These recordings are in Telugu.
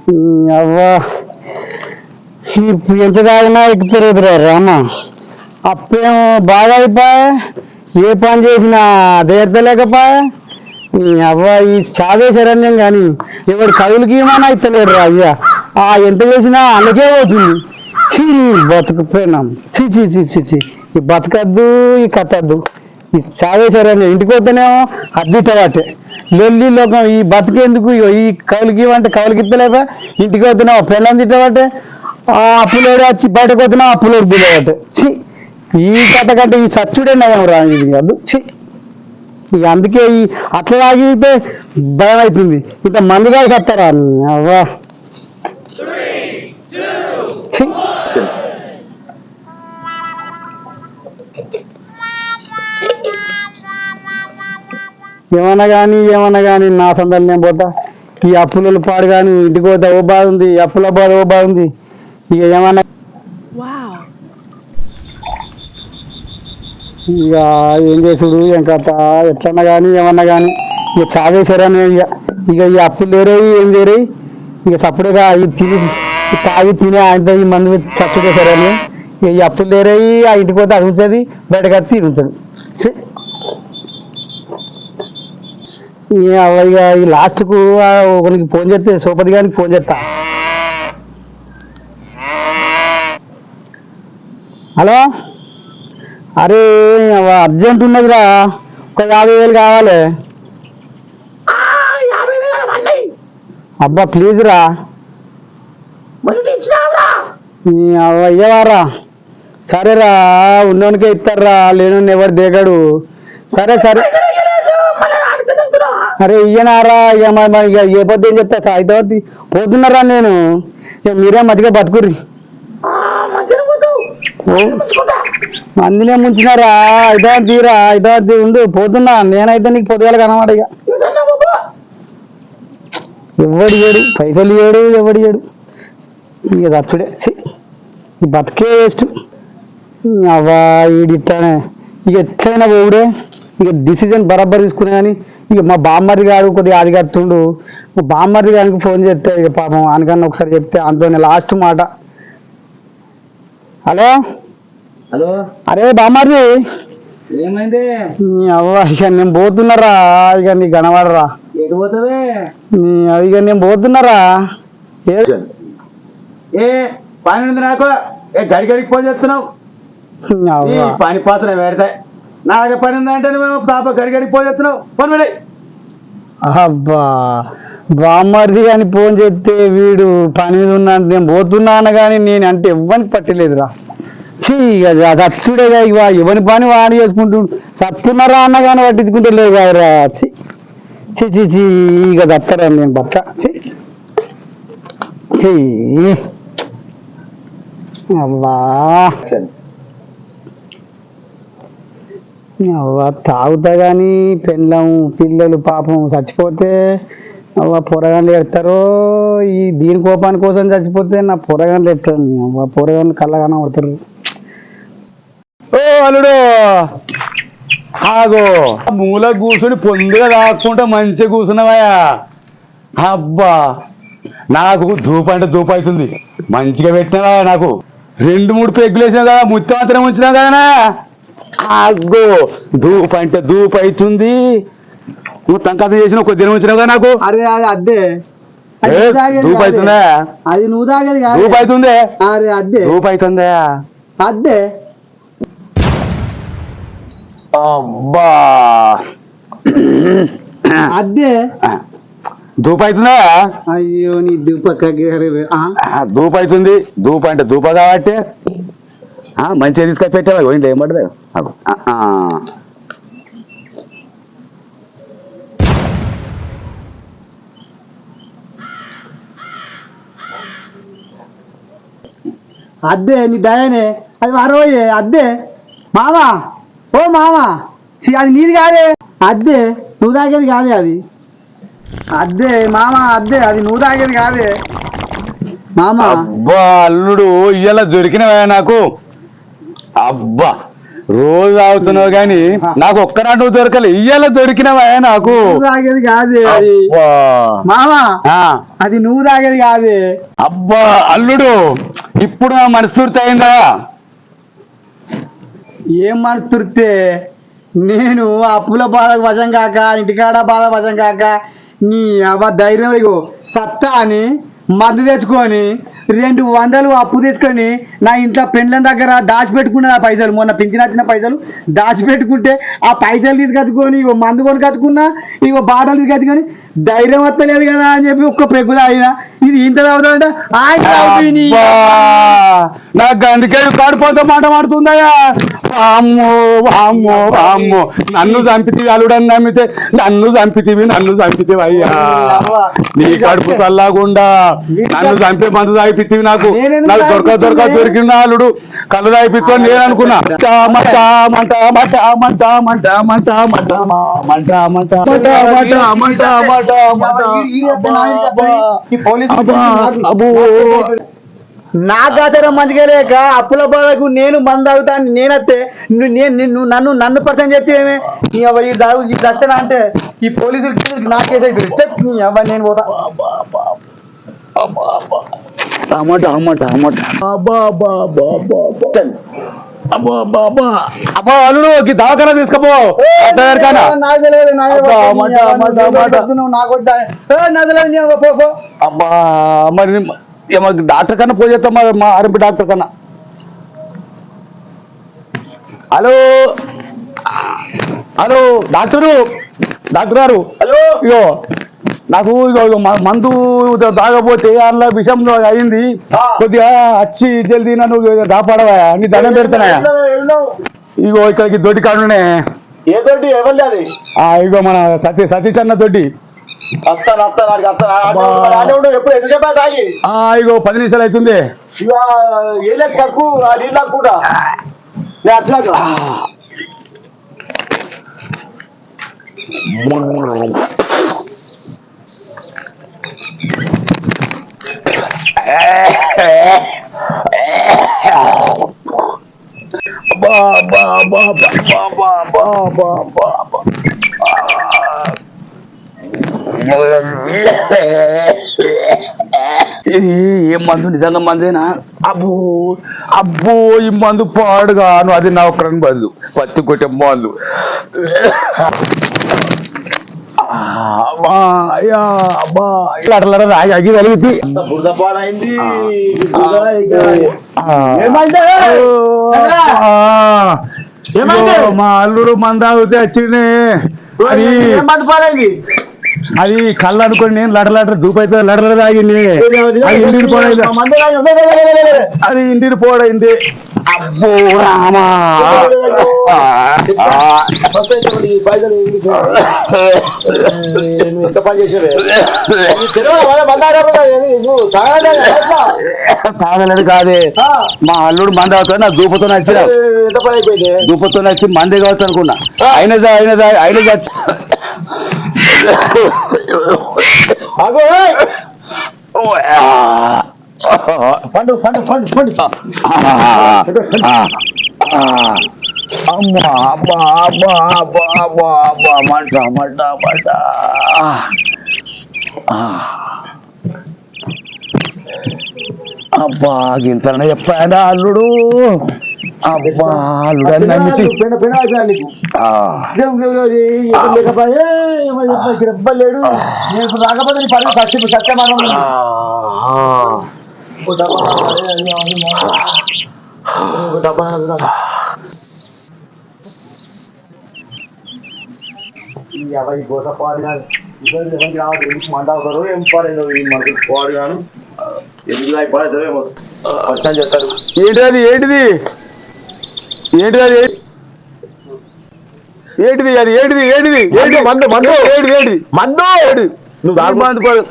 అవ్వా ఇప్పుడు ఎంత తాగినా ఎక్కుతలేదురా రామ. అప్పేమో బాగా అయిపోయా, ఏ పని చేసినా తీర్చలేకపోయా. అవ్వ ఈ చావే శరణ్యం కానీ ఎవరు కవులకి ఏమన్నా ఇస్తలేడు రా అయ్యా. ఎంత చేసినా అందుకే పోతుంది. చీ బతుకుపోయినాం. చీ చీ చీ చీ చీ ఈ బతకద్దు, ఈ కత్తద్దు, ఈ చావే శరణ్యం. ఇంటికి వస్తేనేమో అద్దిట్టబట్టే లొల్లి లోకం. ఈ బతికేందుకు ఈ కవులకి ఇవ్వంటే కవులకి ఇస్తలేక, ఇంటికి వస్తున్నావు పెళ్ళని తిట్టబట్టే, ఆ అప్పులోడు వచ్చి బయటకు వస్తున్నావు అప్పులోడు బిల్లబట్టే. ఛీ ఈ కథ కంటే ఈ సచ్చుడే నయం రా. ఇది కాదు ఛీ. ఇక అందుకే ఈ అట్లా తాగితే భయం అవుతుంది. ఇంత మంది కాదు కత్తారా అవ్వా. ఏమన్నా కానీ నా సందర్భం నేను పోతా. ఈ అప్పుల పాడు కానీ ఇంటికి పోతా ఓ బాధ ఉంది, అప్పుల బాధ ఓ బాధ ఉంది. ఇక ఏమన్నా ఇక ఏం చేసుడు ఏం కథ ఎట్లన్నా కానీ ఏమన్నా కానీ ఇక చావేశారని ఇక ఈ అప్పులు లేరాయి ఏం లేరాయి. ఇక సపరేట్గా ఇది తిని తాగి తిని ఆయన ఈ మంది చచ్చుకేశారని ఇక ఈ అప్పులు లేరాయి. ఆ ఇంటికి పోతే అది ఉంచది, బయటకు అది తిని ఉంచదు. ఇక ఈ లాస్ట్కు ఒకరికి ఫోన్ చేస్తే సోపతి గారికి ఫోన్ చేస్తా. హలో, అరే అర్జెంట్ ఉన్నదిరా, ఒక 50,000 కావాలి. అబ్బా ప్లీజ్ రా. అయ్యవారా సరేరా, ఉన్నోనికే ఇస్తారా, లేనోని ఎవరు దిగడు. సరే సరే అరే ఇయ్యనారా. ఇక ఏ పొద్దు ఏం చెప్తా హైదరాబాద్ పోతున్నారా నేను. ఇక మీరే మధ్యగా బతుకుర్రి. మందినే ముంచినారా. హైదరాబాద్ తీరా, హైదరాబాద్ ఉండు పోతున్నా. నేనైతే నీకు పొద్దుగాల కనమాట. ఇక ఎవడు ఏడు పైసలు ఇయ్యాడు, ఎవడు ఇయ్యాడు. ఇక తప్పుడే ఈ బతికే వేస్ట్. అవ్వా ఈడిట్టానే ఇక ఎట్లయినా పోవుడే. ఇక డిసిజన్ బరాబర్ తీసుకునే కానీ ఇక మా బామ్మది గారు కొద్దిగా అది కత్తుండు. మా బామ్మది గారికి ఫోన్ చేస్తే ఇక పాపం అనకన్నా ఒకసారి చెప్తే అంతనే లాస్ట్ మాట. హలో హలో, అరే బామ్మది ఏమైంది? అవ్వ ఇక నేను పోతున్నారా. ఇక నీ కనబడరా. ఎటు పోతావే? ఇక నేను పోతున్నారా. ఏ పని ఉంది నాకు. గడిగడికి ఫోన్ చేస్తున్నావు. పని పోతున్నా పెడతాయి. నా దగ్గర పని ఉందంటే నువ్వు పాప గడిగడికి ఫోన్ చేస్తున్నావు. ఫోన్ పెడి. అబ్బా బామ్మది అని ఫోన్ చేస్తే వీడు పని మీద ఉన్నా నేను పోతున్నా అన్న కానీ నేను అంటే ఇవ్వనికి పట్టలేదురా. చీ సచ్చుడేగా ఇక ఇవ్వని పని వాడి చేసుకుంటు సత్తున్నారా అన్న కానీ పట్టించుకుంటే లేదు కదరా. చీ చీ చీ చీ ఇక దత్తరా నేను బక్క. చీ అవ్వా అవ్వ తాగుతా కానీ పెళ్ళం పిల్లలు పాపం చచ్చిపోతే అవ్వ పొరగాన్లు ఎడతారో. ఈ దీని కోపాని కోసం చచ్చిపోతే నా పొరగాన్లు ఎడతాను. అవ్వ పొరగాన్లు కళ్ళగానే పడతారు. ఓ అల్లుడు ఆగో, మూల కూర్చుని పొందుగా తాక్కుంటా మంచిగా కూర్చున్నావయా. అబ్బా నాకు ధూప అంటే ధూప అవుతుంది. మంచిగా పెట్టినావా. నాకు 2-3 పెగ్గులు వేసినా కదా, ముత్తి మాత్రం ఉంచినా కదా. అగ్గో ధూప అంటే ధూప అవుతుంది. నువ్వు తంకత చేసిన కొద్దిగా ఉంచినావు కదా నాకు. అరే అది అద్దే ధూప అవుతుందా? అది నువ్వు తాగేది కాదు. ధూప అవుతుంది. అరే అద్దే ధూప అవుతుందా? అద్దే అబ్బా అద్దే ధూప అవుతుందా? అయ్యో నీ ధూప ధూప అవుతుంది. ధూప అంటే ధూప కాబట్టి మంచిగా తీసుకొని పెట్టావా. ఇంట్లో ఏమంటది అద్దే నీ దయనే. అది మరోయే అద్దే మామా. ఓ మామా అది నీది కాదే. అద్దే నువ్వు తాగేది కాదే. అది అద్దే మామా. అద్దే అది నువ్వు తాగేది కాదే మామా. అబ్బా అల్లుడు ఇయ్యాల దొరికినవా నాకు. అబ్బా రోజు తాగుతున్నావు గాని నాకు ఒక్కనాడు నువ్వు దొరకలే, ఇయ్యాల దొరికినవా నాకు. తాగేది కాదు అది మామా, అది నువ్వు తాగేది కాదు. అబ్బా అల్లుడు, ఇప్పుడు నా మనస్తూర్తి అయిందా? ఏం మనస్తూర్తే? నేను అప్పుల బాధ వశం కాక, ఇంటికాడ బాధ వశం కాక, నీ అవ్వ ధైర్యం ఇగో సత్తా అని మందు తెచ్చుకొని 200 అప్పు తీసుకొని నా ఇంట్లో పెండ్లం దగ్గర దాచిపెట్టుకున్న ఆ పైసలు, మొన్న పింఛన్ వచ్చిన పైసలు దాచిపెట్టుకుంటే ఆ పైసలు తీసుకొచ్చుకొని ఇగో మందు కొని కట్టుకున్నా, ఇగో బాటలు తీసుకొచ్చుకొని ధైర్యం వస్తలేదు కదా అని చెప్పి ఒక్క పెగ్గు తాగిన. ఇది ఇంత తాగుతాడంటే నాకు అందుకే కాడిపోతే మాట మాడుతుందయ్యా. అమ్మో అమ్మో అమ్మో, నన్ను చంపితివి అల్లుడని నమ్మితే నన్ను చంపితివి అయ్యా. నీ కడుపు చల్లాగుండా నన్ను చంపే మందు తాగిపితివి. నాకు దొరికిన అల్లుడు కళ్ళు తాగిపిస్తా నేను అనుకున్నా. నాకు ఆచారం మంచిగా లేక అప్పుల బాధకు నేను మందు తాగుతాను నేనత్తే నన్ను పర్సన్ చెప్తేమే ఈ దర్శన అంటే ఈ పోలీసులు నాకేసే నేను పోతా. అల్లుడు దవాఖానా తీసుకపో. అబ్బా మరి డాక్టర్ కన్నా పోయేస్తాం, మా ఆర్ఎంపీ డాక్టర్ కన్నా. హలో హలో డాక్టర్ గారు, హలో ఇగో నాకు ఇగో మందు తాగపోతే అందులో విషం అయింది, కొద్దిగా వచ్చి జల్దీ నన్ను కాపాడవా, నీ దండం పెడతానయా. ఇగో ఇక్కడికి దొడ్డి కాడునే. ఏ దొడ్డి? ఎవరిది? ఇగో మన సతీష్ అన్న దొడ్డి. ఎప్పుడు ఎంత చెప్పా తాగి? ఇగో 10 నిమిషాలు అవుతుంది. ఇక ఏ కక్కు నీళ్ళు కూడా నేను వచ్చాక ఏ మందు నిజంగా మందేనా? అబ్బో అబ్బో, ఈ మందు పాడుగాను, అది నా ఒక్కరని మందు, పత్తి కొట్టే మందు. అగి తగిలింది. మా అల్లుడు మందు తాగితే వచ్చింది. అది కళ్ళు అనుకోని నేను లడలడ దూపైతే లడలడ తాగింది. అది ఇంటిని పోడైంది. అబ్బో రామా, తాగలేదు కాదే, మా అల్లుడు మంది అవుతాడు, నా దూపతో నచ్చిన దూపతో నచ్చి మందే కావచ్చు అనుకున్నా. అయినా చచ్చి పండు పండు పండు పండు అమ్మా అబ్బా అబ్బా అబ్బా అబ్బా అబ్బా మంట మంట మంట. అబ్బా గింతనే చెప్పాడా అల్లుడు? అబ్బా అల్లుడు అని నమ్మితే లేడు. నేను రాకపోతే పని సత్యమానం మంటారు ఏం పాడేదో మనకి పాడు గాను ఎందుకు పడేదేమో చెప్తారు. ఏంటిది ఏంటిది ఏంటిది అది ఏంటిది అది ఏంటిది ఏంటిది ఏంటి? మందు మందు ఏడు ఏడు మందు ఏడు. నువ్వు బాగా మందు పడు.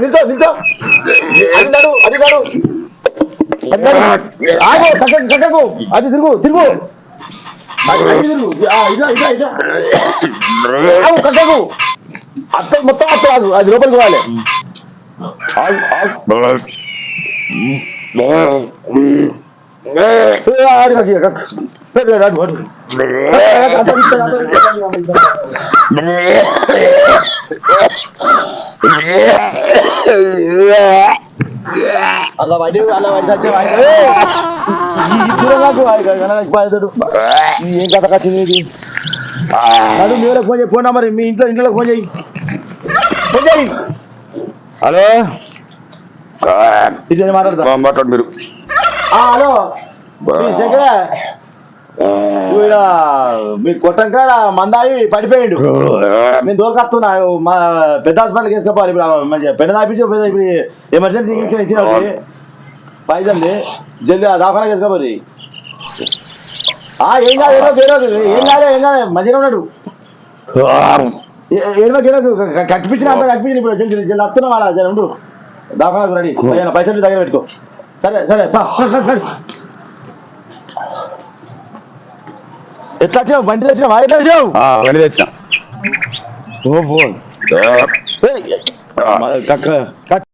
నిల్చో నిల్చో అడిగాడు అడిగాడు అది తిరుగు తిరుగు కట్టకు అత్త మొత్తం అత్త కాదు అది లోపలికి పోవాలి అలా పడి ఏం కథ కచ్చింది మీరు ఫోన్ చేయి ఫోన్ నెంబర్ మీ ఇంట్లో ఫోన్ చేయి ఫోన్ చేయి హలో ఇట్లా మాట్లాడతా మాట్లాడు మీరు హలో శంకర మీరు కొట్టంక మందాయి పడిపోయిండు నేను దోరకత్తున్నా మా పెద్ద హాస్పిటల్కి వేసుకోవాలి ఇప్పుడు మంచిగా పెద్ద దాపించి ఇప్పుడు ఎమర్జెన్సీ ఇచ్చిన పైసండి జల్దీ దాఖలా వేసుకోవాలి ఏం కాదు ఏం కాదు మంచిగా ఉన్నాడు కట్టిపించిన అంత కట్టించిన ఇప్పుడు జల్దీ వస్తున్నాం అలా జర ఉండు దాఖలా రెడీ పైసలు దగ్గర పెట్టుకో సరే సరే ఎట్లా వచ్చావు బండి తెచ్చినావా ఎట్లా వచ్చావు బండి తెచ్చిన ఓ ఫోన్